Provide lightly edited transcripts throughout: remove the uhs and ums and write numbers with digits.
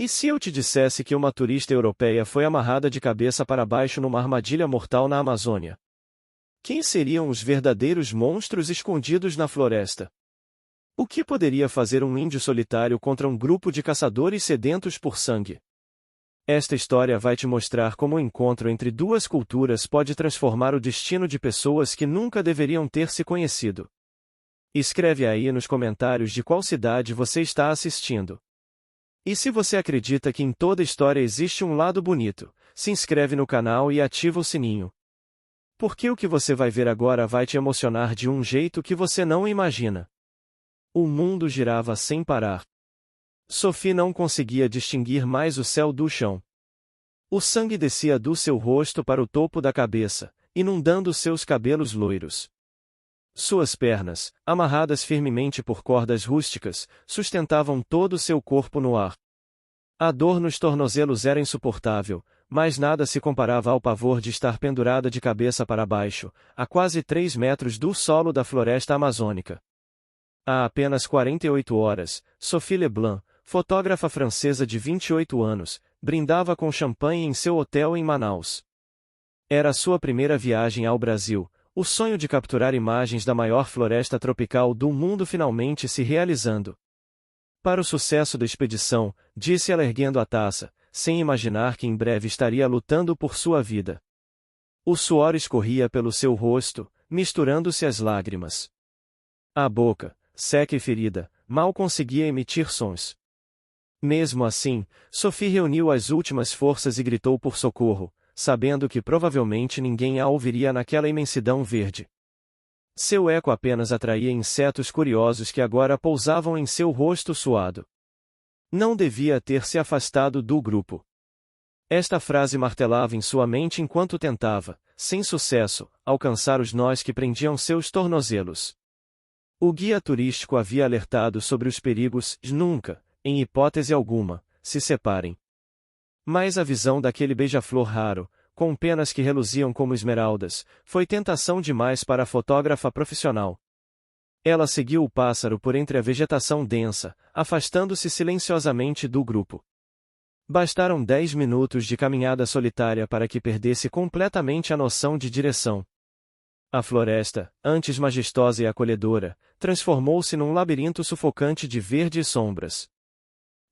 E se eu te dissesse que uma turista europeia foi amarrada de cabeça para baixo numa armadilha mortal na Amazônia? Quem seriam os verdadeiros monstros escondidos na floresta? O que poderia fazer um índio solitário contra um grupo de caçadores sedentos por sangue? Esta história vai te mostrar como o encontro entre duas culturas pode transformar o destino de pessoas que nunca deveriam ter se conhecido. Escreve aí nos comentários de qual cidade você está assistindo. E se você acredita que em toda história existe um lado bonito, se inscreve no canal e ativa o sininho. Porque o que você vai ver agora vai te emocionar de um jeito que você não imagina. O mundo girava sem parar. Sophie não conseguia distinguir mais o céu do chão. O sangue descia do seu rosto para o topo da cabeça, inundando seus cabelos loiros. Suas pernas, amarradas firmemente por cordas rústicas, sustentavam todo o seu corpo no ar. A dor nos tornozelos era insuportável, mas nada se comparava ao pavor de estar pendurada de cabeça para baixo, a quase 3 metros do solo da floresta amazônica. Há apenas 48 horas, Sophie Leblanc, fotógrafa francesa de 28 anos, brindava com champanhe em seu hotel em Manaus. Era sua primeira viagem ao Brasil, o sonho de capturar imagens da maior floresta tropical do mundo finalmente se realizando. Para o sucesso da expedição, disse ela erguendo a taça, sem imaginar que em breve estaria lutando por sua vida. O suor escorria pelo seu rosto, misturando-se às lágrimas. A boca, seca e ferida, mal conseguia emitir sons. Mesmo assim, Sophie reuniu as últimas forças e gritou por socorro, sabendo que provavelmente ninguém a ouviria naquela imensidão verde. Seu eco apenas atraía insetos curiosos que agora pousavam em seu rosto suado. Não devia ter se afastado do grupo. Esta frase martelava em sua mente enquanto tentava, sem sucesso, alcançar os nós que prendiam seus tornozelos. O guia turístico havia alertado sobre os perigos, nunca, em hipótese alguma, se separem. Mas a visão daquele beija-flor raro, com penas que reluziam como esmeraldas, foi tentação demais para a fotógrafa profissional. Ela seguiu o pássaro por entre a vegetação densa, afastando-se silenciosamente do grupo. Bastaram 10 minutos de caminhada solitária para que perdesse completamente a noção de direção. A floresta, antes majestosa e acolhedora, transformou-se num labirinto sufocante de verde e sombras.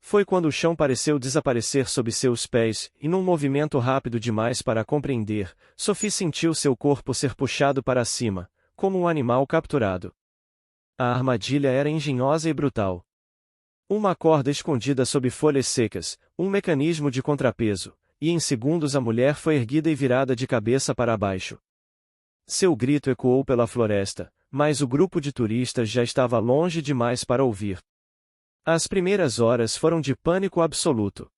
Foi quando o chão pareceu desaparecer sob seus pés, e num movimento rápido demais para compreender, Sophie sentiu seu corpo ser puxado para cima, como um animal capturado. A armadilha era engenhosa e brutal. Uma corda escondida sob folhas secas, um mecanismo de contrapeso, e em segundos a mulher foi erguida e virada de cabeça para baixo. Seu grito ecoou pela floresta, mas o grupo de turistas já estava longe demais para ouvir. As primeiras horas foram de pânico absoluto.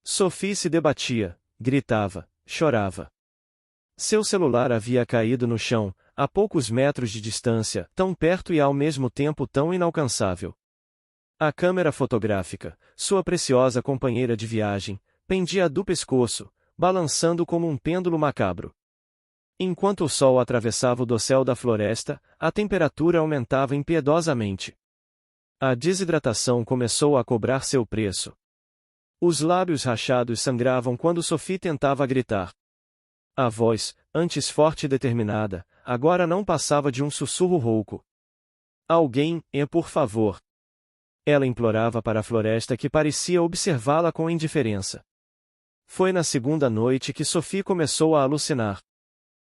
Sophie se debatia, gritava, chorava. Seu celular havia caído no chão, a poucos metros de distância, tão perto e ao mesmo tempo tão inalcançável. A câmera fotográfica, sua preciosa companheira de viagem, pendia do pescoço, balançando como um pêndulo macabro. Enquanto o sol atravessava o dossel da floresta, a temperatura aumentava impiedosamente. A desidratação começou a cobrar seu preço. Os lábios rachados sangravam quando Sophie tentava gritar. A voz, antes forte e determinada, agora não passava de um sussurro rouco. Alguém, por favor. Ela implorava para a floresta que parecia observá-la com indiferença. Foi na segunda noite que Sophie começou a alucinar.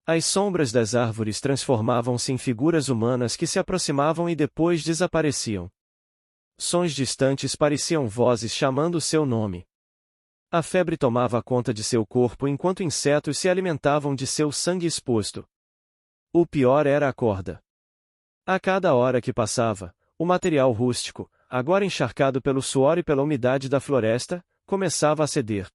As sombras das árvores transformavam-se em figuras humanas que se aproximavam e depois desapareciam. Sons distantes pareciam vozes chamando seu nome. A febre tomava conta de seu corpo enquanto insetos se alimentavam de seu sangue exposto. O pior era a corda. A cada hora que passava, o material rústico, agora encharcado pelo suor e pela umidade da floresta, começava a ceder.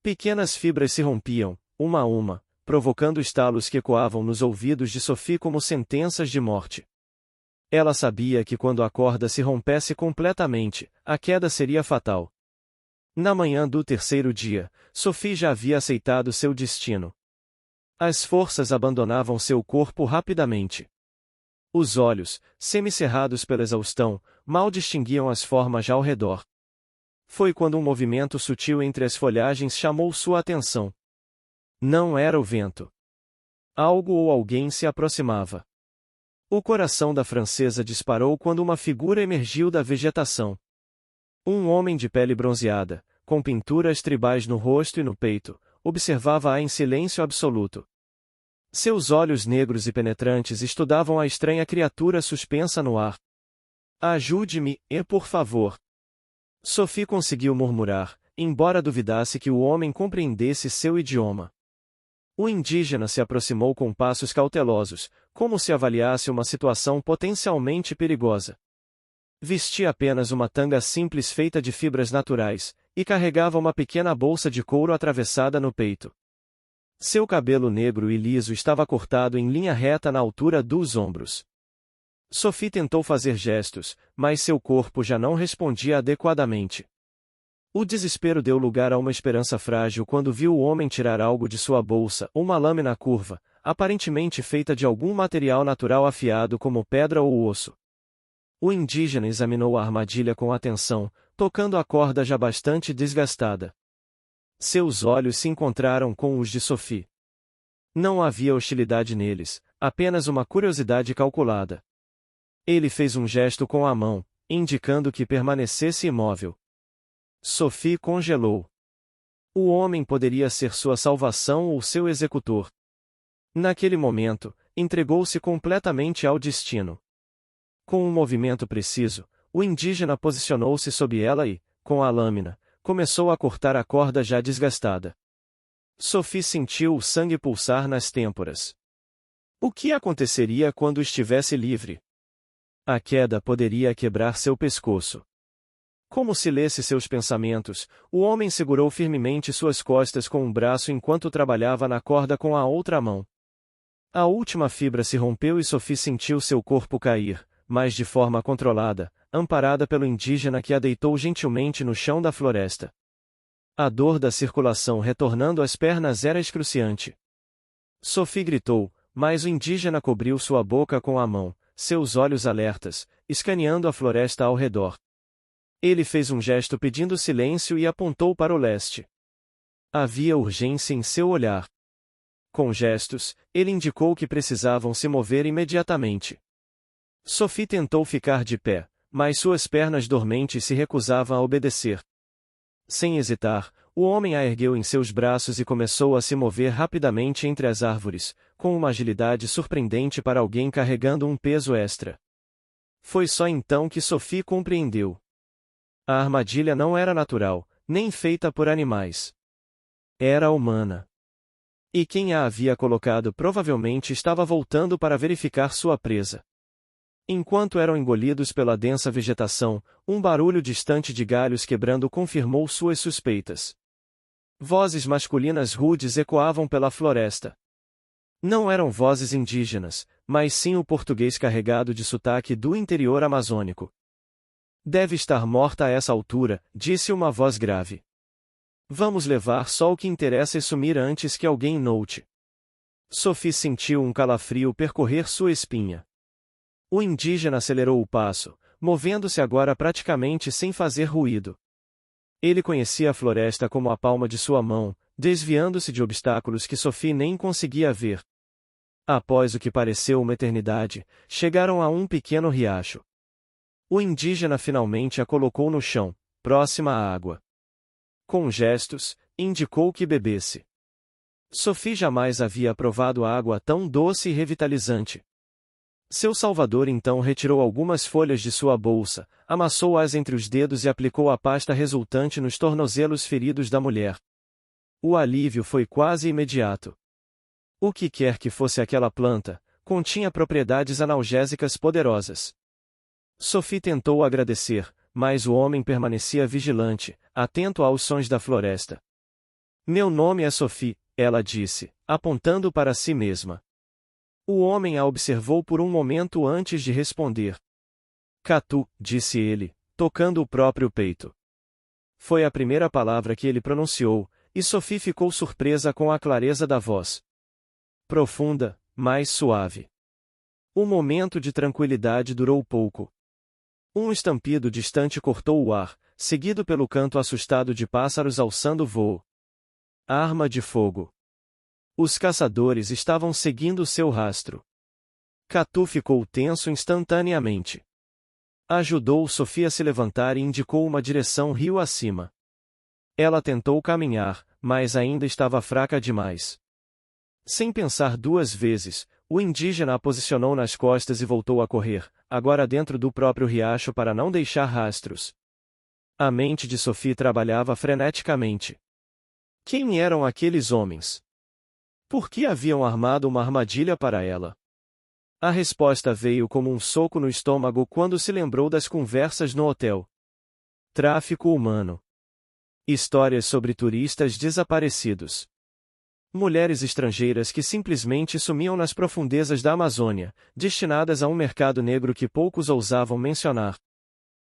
Pequenas fibras se rompiam, uma a uma, provocando estalos que ecoavam nos ouvidos de Sophie como sentenças de morte. Ela sabia que quando a corda se rompesse completamente, a queda seria fatal. Na manhã do terceiro dia, Sophie já havia aceitado seu destino. As forças abandonavam seu corpo rapidamente. Os olhos, semicerrados pela exaustão, mal distinguiam as formas ao redor. Foi quando um movimento sutil entre as folhagens chamou sua atenção. Não era o vento. Algo ou alguém se aproximava. O coração da francesa disparou quando uma figura emergiu da vegetação. Um homem de pele bronzeada, com pinturas tribais no rosto e no peito, observava-a em silêncio absoluto. Seus olhos negros e penetrantes estudavam a estranha criatura suspensa no ar. Ajude-me, por favor. Sophie conseguiu murmurar, embora duvidasse que o homem compreendesse seu idioma. O indígena se aproximou com passos cautelosos, como se avaliasse uma situação potencialmente perigosa. Vestia apenas uma tanga simples feita de fibras naturais, e carregava uma pequena bolsa de couro atravessada no peito. Seu cabelo negro e liso estava cortado em linha reta na altura dos ombros. Sophie tentou fazer gestos, mas seu corpo já não respondia adequadamente. O desespero deu lugar a uma esperança frágil quando viu o homem tirar algo de sua bolsa, uma lâmina curva, aparentemente feita de algum material natural afiado como pedra ou osso. O indígena examinou a armadilha com atenção, tocando a corda já bastante desgastada. Seus olhos se encontraram com os de Sophie. Não havia hostilidade neles, apenas uma curiosidade calculada. Ele fez um gesto com a mão, indicando que permanecesse imóvel. Sophie congelou. O homem poderia ser sua salvação ou seu executor. Naquele momento, entregou-se completamente ao destino. Com um movimento preciso, o indígena posicionou-se sob ela e, com a lâmina, começou a cortar a corda já desgastada. Sophie sentiu o sangue pulsar nas têmporas. O que aconteceria quando estivesse livre? A queda poderia quebrar seu pescoço. Como se lesse seus pensamentos, o homem segurou firmemente suas costas com um braço enquanto trabalhava na corda com a outra mão. A última fibra se rompeu e Sophie sentiu seu corpo cair, mas de forma controlada, amparada pelo indígena que a deitou gentilmente no chão da floresta. A dor da circulação retornando às pernas era excruciante. Sophie gritou, mas o indígena cobriu sua boca com a mão, seus olhos alertas, escaneando a floresta ao redor. Ele fez um gesto pedindo silêncio e apontou para o leste. Havia urgência em seu olhar. Com gestos, ele indicou que precisavam se mover imediatamente. Sophie tentou ficar de pé, mas suas pernas dormentes se recusavam a obedecer. Sem hesitar, o homem a ergueu em seus braços e começou a se mover rapidamente entre as árvores, com uma agilidade surpreendente para alguém carregando um peso extra. Foi só então que Sophie compreendeu. A armadilha não era natural, nem feita por animais. Era humana. E quem a havia colocado provavelmente estava voltando para verificar sua presa. Enquanto eram engolidos pela densa vegetação, um barulho distante de galhos quebrando confirmou suas suspeitas. Vozes masculinas rudes ecoavam pela floresta. Não eram vozes indígenas, mas sim o português carregado de sotaque do interior amazônico. Deve estar morta a essa altura, disse uma voz grave. Vamos levar só o que interessa e sumir antes que alguém note. Sophie sentiu um calafrio percorrer sua espinha. O indígena acelerou o passo, movendo-se agora praticamente sem fazer ruído. Ele conhecia a floresta como a palma de sua mão, desviando-se de obstáculos que Sophie nem conseguia ver. Após o que pareceu uma eternidade, chegaram a um pequeno riacho. O indígena finalmente a colocou no chão, próxima à água. Com gestos, indicou que bebesse. Sophie jamais havia provado água tão doce e revitalizante. Seu salvador então retirou algumas folhas de sua bolsa, amassou-as entre os dedos e aplicou a pasta resultante nos tornozelos feridos da mulher. O alívio foi quase imediato. O que quer que fosse aquela planta, continha propriedades analgésicas poderosas. Sophie tentou agradecer, mas o homem permanecia vigilante, atento aos sons da floresta. Meu nome é Sophie, ela disse, apontando para si mesma. O homem a observou por um momento antes de responder. Catu, disse ele, tocando o próprio peito. Foi a primeira palavra que ele pronunciou, e Sophie ficou surpresa com a clareza da voz. Profunda, mas suave. O momento de tranquilidade durou pouco. Um estampido distante cortou o ar, seguido pelo canto assustado de pássaros alçando voo. Arma de fogo. Os caçadores estavam seguindo seu rastro. Catu ficou tenso instantaneamente. Ajudou Sophie a se levantar e indicou uma direção rio acima. Ela tentou caminhar, mas ainda estava fraca demais. Sem pensar duas vezes, o indígena a posicionou nas costas e voltou a correr, agora dentro do próprio riacho para não deixar rastros. A mente de Sophie trabalhava freneticamente. Quem eram aqueles homens? Por que haviam armado uma armadilha para ela? A resposta veio como um soco no estômago quando se lembrou das conversas no hotel. Tráfico humano. Histórias sobre turistas desaparecidos. Mulheres estrangeiras que simplesmente sumiam nas profundezas da Amazônia, destinadas a um mercado negro que poucos ousavam mencionar.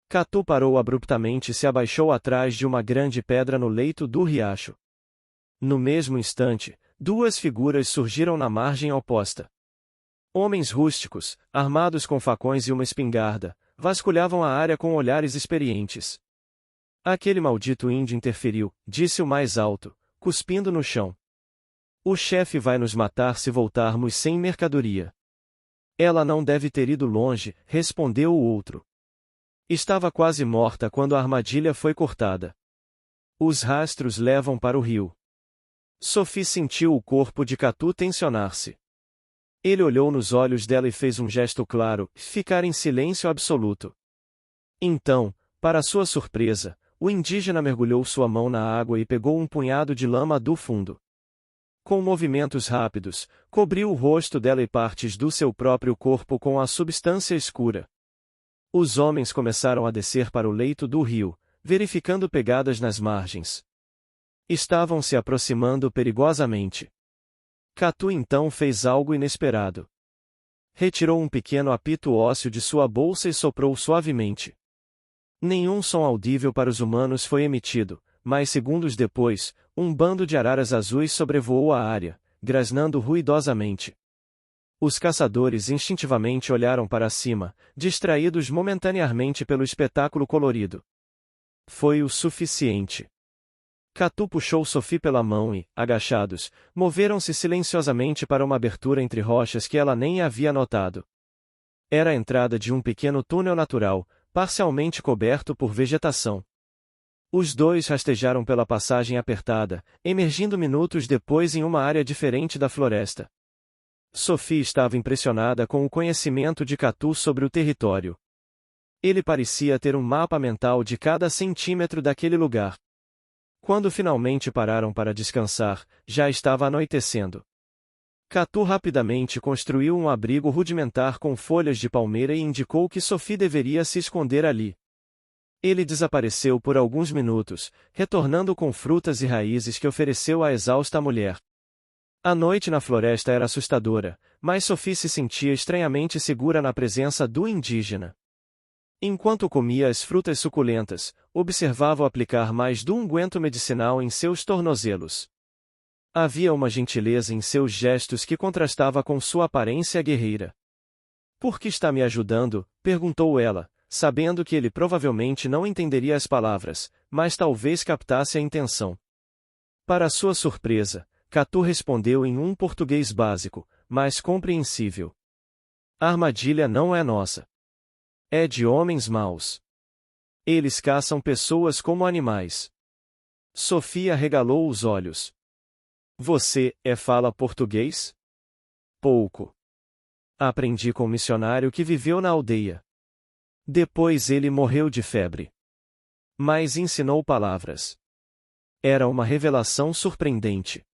Catu parou abruptamente e se abaixou atrás de uma grande pedra no leito do riacho. No mesmo instante, duas figuras surgiram na margem oposta. Homens rústicos, armados com facões e uma espingarda, vasculhavam a área com olhares experientes. Aquele maldito índio interferiu, disse o mais alto, cuspindo no chão. O chefe vai nos matar se voltarmos sem mercadoria. Ela não deve ter ido longe, respondeu o outro. Estava quase morta quando a armadilha foi cortada. Os rastros levam para o rio. Sophie sentiu o corpo de Catu tensionar-se. Ele olhou nos olhos dela e fez um gesto claro, ficar em silêncio absoluto. Então, para sua surpresa, o indígena mergulhou sua mão na água e pegou um punhado de lama do fundo. Com movimentos rápidos, cobriu o rosto dela e partes do seu próprio corpo com a substância escura. Os homens começaram a descer para o leito do rio, verificando pegadas nas margens. Estavam se aproximando perigosamente. Catu então fez algo inesperado. Retirou um pequeno apito ósseo de sua bolsa e soprou suavemente. Nenhum som audível para os humanos foi emitido, mas segundos depois, um bando de araras azuis sobrevoou a área, grasnando ruidosamente. Os caçadores instintivamente olharam para cima, distraídos momentaneamente pelo espetáculo colorido. Foi o suficiente. Catu puxou Sophie pela mão e, agachados, moveram-se silenciosamente para uma abertura entre rochas que ela nem havia notado. Era a entrada de um pequeno túnel natural, parcialmente coberto por vegetação. Os dois rastejaram pela passagem apertada, emergindo minutos depois em uma área diferente da floresta. Sophie estava impressionada com o conhecimento de Catu sobre o território. Ele parecia ter um mapa mental de cada centímetro daquele lugar. Quando finalmente pararam para descansar, já estava anoitecendo. Catu rapidamente construiu um abrigo rudimentar com folhas de palmeira e indicou que Sophie deveria se esconder ali. Ele desapareceu por alguns minutos, retornando com frutas e raízes que ofereceu à exausta mulher. A noite na floresta era assustadora, mas Sophie se sentia estranhamente segura na presença do indígena. Enquanto comia as frutas suculentas, observava-o aplicar mais do unguento medicinal em seus tornozelos. Havia uma gentileza em seus gestos que contrastava com sua aparência guerreira. "Por que está me ajudando?", perguntou ela, sabendo que ele provavelmente não entenderia as palavras, mas talvez captasse a intenção. Para sua surpresa, Catu respondeu em um português básico, mas compreensível. "A armadilha não é nossa. É de homens maus. Eles caçam pessoas como animais." Sophie arregalou os olhos. "Você, fala português?" "Pouco. Aprendi com um missionário que viveu na aldeia. Depois ele morreu de febre. Mas ensinou palavras." Era uma revelação surpreendente.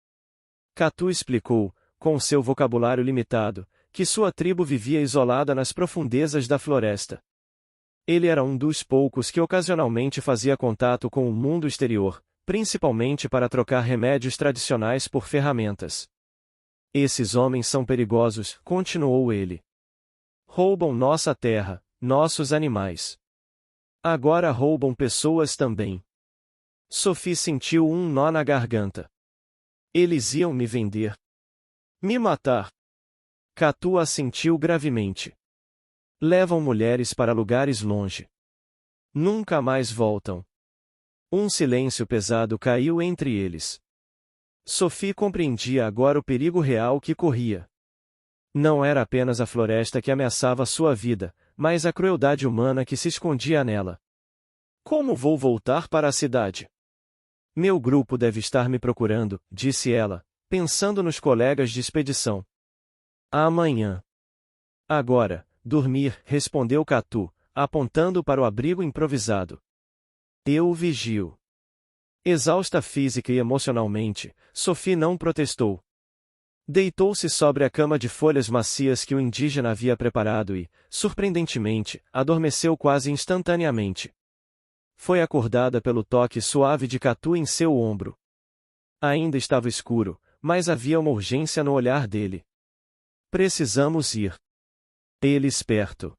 Catu explicou, com seu vocabulário limitado, que sua tribo vivia isolada nas profundezas da floresta. Ele era um dos poucos que ocasionalmente fazia contato com o mundo exterior, principalmente para trocar remédios tradicionais por ferramentas. "Esses homens são perigosos", continuou ele. "Roubam nossa terra, nossos animais. Agora roubam pessoas também." Sophie sentiu um nó na garganta. "Eles iam me vender. Me matar." Catu assentiu gravemente. "Levam mulheres para lugares longe. Nunca mais voltam." Um silêncio pesado caiu entre eles. Sophie compreendia agora o perigo real que corria. Não era apenas a floresta que ameaçava sua vida, mas a crueldade humana que se escondia nela. Como vou voltar para a cidade? Meu grupo deve estar me procurando, disse ela, pensando nos colegas de expedição. Amanhã. Agora, dormir, respondeu Catu, apontando para o abrigo improvisado. Eu o vigio. Exausta física e emocionalmente, Sophie não protestou. Deitou-se sobre a cama de folhas macias que o indígena havia preparado e, surpreendentemente, adormeceu quase instantaneamente. Foi acordada pelo toque suave de Catu em seu ombro. Ainda estava escuro, mas havia uma urgência no olhar dele. Precisamos ir. Ele esperto.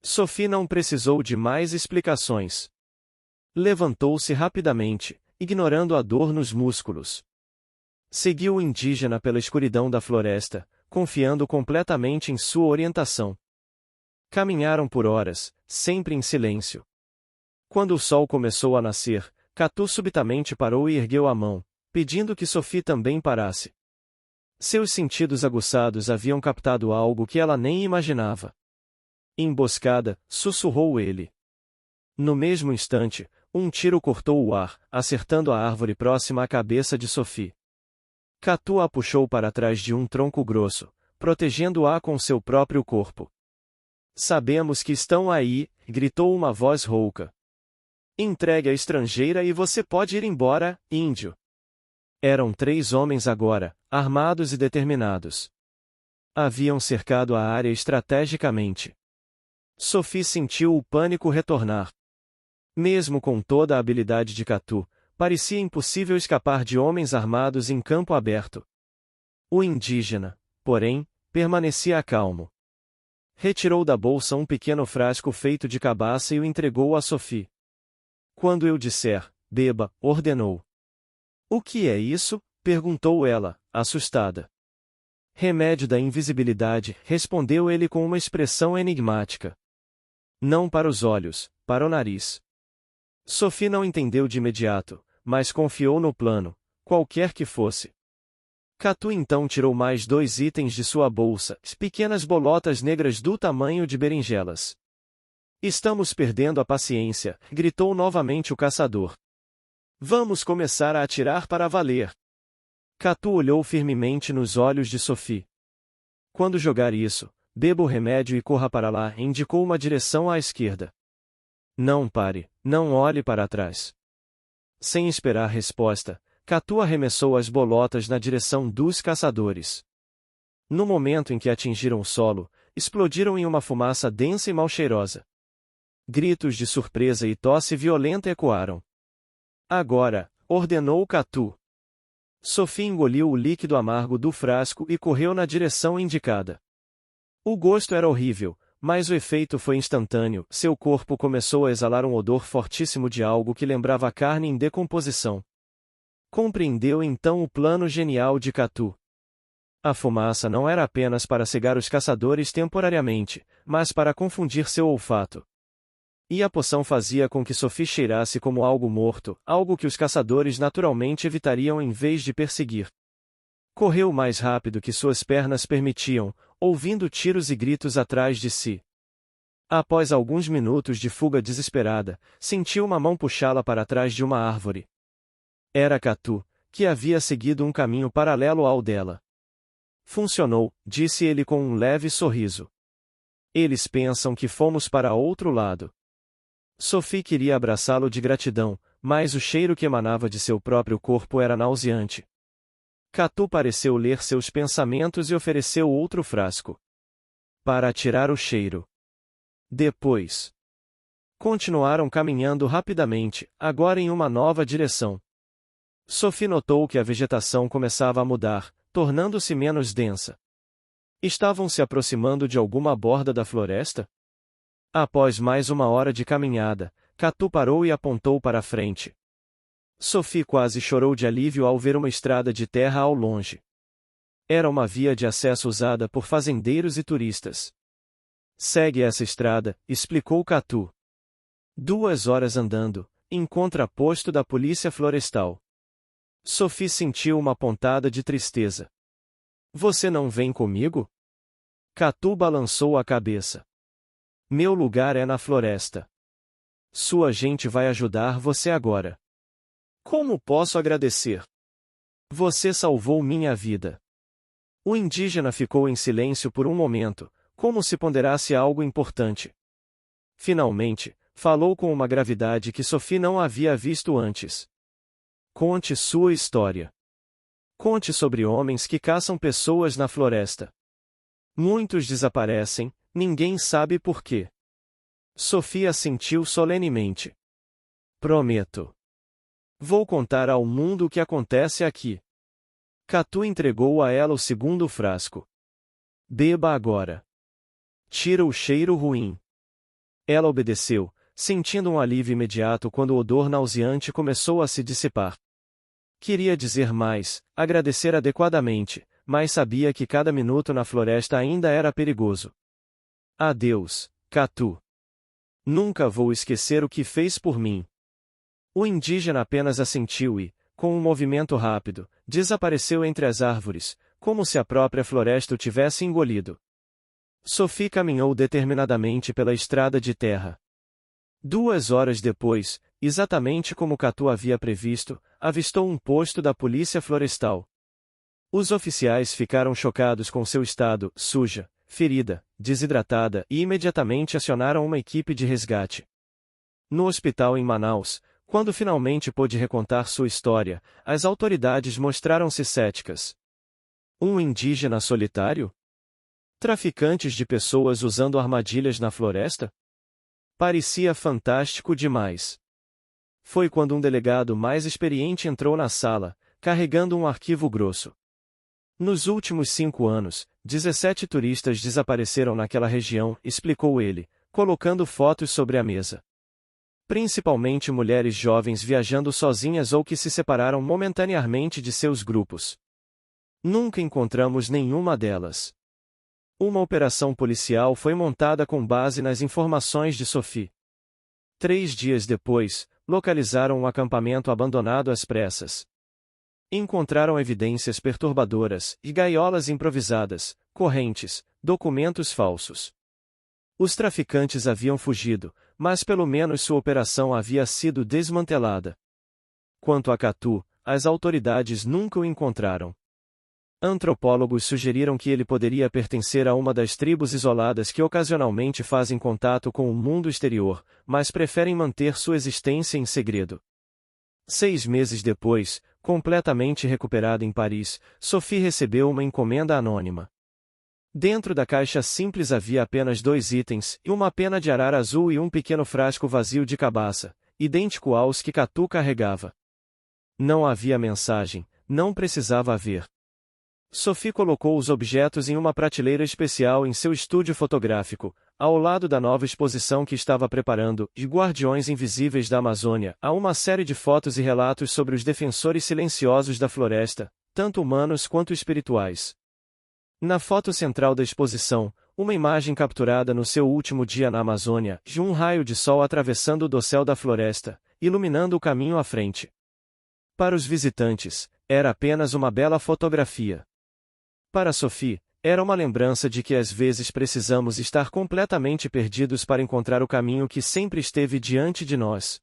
Sophie não precisou de mais explicações. Levantou-se rapidamente, ignorando a dor nos músculos. Seguiu o indígena pela escuridão da floresta, confiando completamente em sua orientação. Caminharam por horas, sempre em silêncio. Quando o sol começou a nascer, Catu subitamente parou e ergueu a mão, pedindo que Sophie também parasse. Seus sentidos aguçados haviam captado algo que ela nem imaginava. Emboscada, sussurrou ele. No mesmo instante, um tiro cortou o ar, acertando a árvore próxima à cabeça de Sophie. Catu a puxou para trás de um tronco grosso, protegendo-a com seu próprio corpo. Sabemos que estão aí, gritou uma voz rouca. Entregue a estrangeira e você pode ir embora, índio. Eram 3 homens agora, armados e determinados. Haviam cercado a área estrategicamente. Sophie sentiu o pânico retornar. Mesmo com toda a habilidade de Catu, parecia impossível escapar de homens armados em campo aberto. O indígena, porém, permanecia calmo. Retirou da bolsa um pequeno frasco feito de cabaça e o entregou a Sophie. Quando eu disser, beba, ordenou. O que é isso? Perguntou ela, assustada. Remédio da invisibilidade, respondeu ele com uma expressão enigmática. Não para os olhos, para o nariz. Sophie não entendeu de imediato, mas confiou no plano, qualquer que fosse. Catu então tirou mais 2 itens de sua bolsa, pequenas bolotas negras do tamanho de berinjelas. Estamos perdendo a paciência, gritou novamente o caçador. Vamos começar a atirar para valer. Catu olhou firmemente nos olhos de Sophie. Quando jogar isso, beba o remédio e corra para lá, indicou uma direção à esquerda. Não pare, não olhe para trás. Sem esperar resposta, Catu arremessou as bolotas na direção dos caçadores. No momento em que atingiram o solo, explodiram em uma fumaça densa e mal cheirosa. Gritos de surpresa e tosse violenta ecoaram. Agora, ordenou Catu. Sophie engoliu o líquido amargo do frasco e correu na direção indicada. O gosto era horrível, mas o efeito foi instantâneo. Seu corpo começou a exalar um odor fortíssimo de algo que lembrava a carne em decomposição. Compreendeu então o plano genial de Catu. A fumaça não era apenas para cegar os caçadores temporariamente, mas para confundir seu olfato. E a poção fazia com que Sophie cheirasse como algo morto, algo que os caçadores naturalmente evitariam em vez de perseguir. Correu o mais rápido que suas pernas permitiam, ouvindo tiros e gritos atrás de si. Após alguns minutos de fuga desesperada, sentiu uma mão puxá-la para trás de uma árvore. Era Catu, que havia seguido um caminho paralelo ao dela. Funcionou, disse ele com um leve sorriso. Eles pensam que fomos para outro lado. Sophie queria abraçá-lo de gratidão, mas o cheiro que emanava de seu próprio corpo era nauseante. Catu pareceu ler seus pensamentos e ofereceu outro frasco. Para atirar o cheiro. Depois. Continuaram caminhando rapidamente, agora em uma nova direção. Sophie notou que a vegetação começava a mudar, tornando-se menos densa. Estavam se aproximando de alguma borda da floresta? Após mais uma hora de caminhada, Catu parou e apontou para a frente. Sophie quase chorou de alívio ao ver uma estrada de terra ao longe. Era uma via de acesso usada por fazendeiros e turistas. Segue essa estrada, explicou Catu. 2 horas andando, encontra posto da Polícia Florestal. Sophie sentiu uma pontada de tristeza. Você não vem comigo? Catu balançou a cabeça. Meu lugar é na floresta. Sua gente vai ajudar você agora. Como posso agradecer? Você salvou minha vida. O indígena ficou em silêncio por um momento, como se ponderasse algo importante. Finalmente, falou com uma gravidade que Sophie não havia visto antes. Conte sua história. Conte sobre homens que caçam pessoas na floresta. Muitos desaparecem, ninguém sabe por quê. Sophie assentiu solenemente. Prometo. Vou contar ao mundo o que acontece aqui. Catu entregou a ela o segundo frasco. Beba agora. Tira o cheiro ruim. Ela obedeceu, sentindo um alívio imediato quando o odor nauseante começou a se dissipar. Queria dizer mais, agradecer adequadamente, mas sabia que cada minuto na floresta ainda era perigoso. Adeus, Catu. Nunca vou esquecer o que fez por mim. O indígena apenas assentiu e, com um movimento rápido, desapareceu entre as árvores, como se a própria floresta o tivesse engolido. Sophie caminhou determinadamente pela estrada de terra. 2 horas depois, exatamente como Catu havia previsto, avistou um posto da Polícia Florestal. Os oficiais ficaram chocados com seu estado, suja, ferida, desidratada e imediatamente acionaram uma equipe de resgate. No hospital em Manaus, quando finalmente pôde recontar sua história, as autoridades mostraram-se céticas. Um indígena solitário? Traficantes de pessoas usando armadilhas na floresta? Parecia fantástico demais. Foi quando um delegado mais experiente entrou na sala, carregando um arquivo grosso. Nos últimos 5 anos, 17 turistas desapareceram naquela região, explicou ele, colocando fotos sobre a mesa. Principalmente mulheres jovens viajando sozinhas ou que se separaram momentaneamente de seus grupos. Nunca encontramos nenhuma delas. Uma operação policial foi montada com base nas informações de Sophie. 3 dias depois, localizaram um acampamento abandonado às pressas. Encontraram evidências perturbadoras e gaiolas improvisadas, correntes, documentos falsos. Os traficantes haviam fugido, mas pelo menos sua operação havia sido desmantelada. Quanto a Catu, as autoridades nunca o encontraram. Antropólogos sugeriram que ele poderia pertencer a uma das tribos isoladas que ocasionalmente fazem contato com o mundo exterior, mas preferem manter sua existência em segredo. 6 meses depois, completamente recuperada em Paris, Sophie recebeu uma encomenda anônima. Dentro da caixa simples havia apenas 2 itens, uma pena de arar azul e um pequeno frasco vazio de cabaça, idêntico aos que Catu carregava. Não havia mensagem, não precisava haver. Sophie colocou os objetos em uma prateleira especial em seu estúdio fotográfico, ao lado da nova exposição que estava preparando, de Guardiões Invisíveis da Amazônia, há uma série de fotos e relatos sobre os defensores silenciosos da floresta, tanto humanos quanto espirituais. Na foto central da exposição, uma imagem capturada no seu último dia na Amazônia, de um raio de sol atravessando o dossel da floresta, iluminando o caminho à frente. Para os visitantes, era apenas uma bela fotografia. Para Sophie, era uma lembrança de que às vezes precisamos estar completamente perdidos para encontrar o caminho que sempre esteve diante de nós.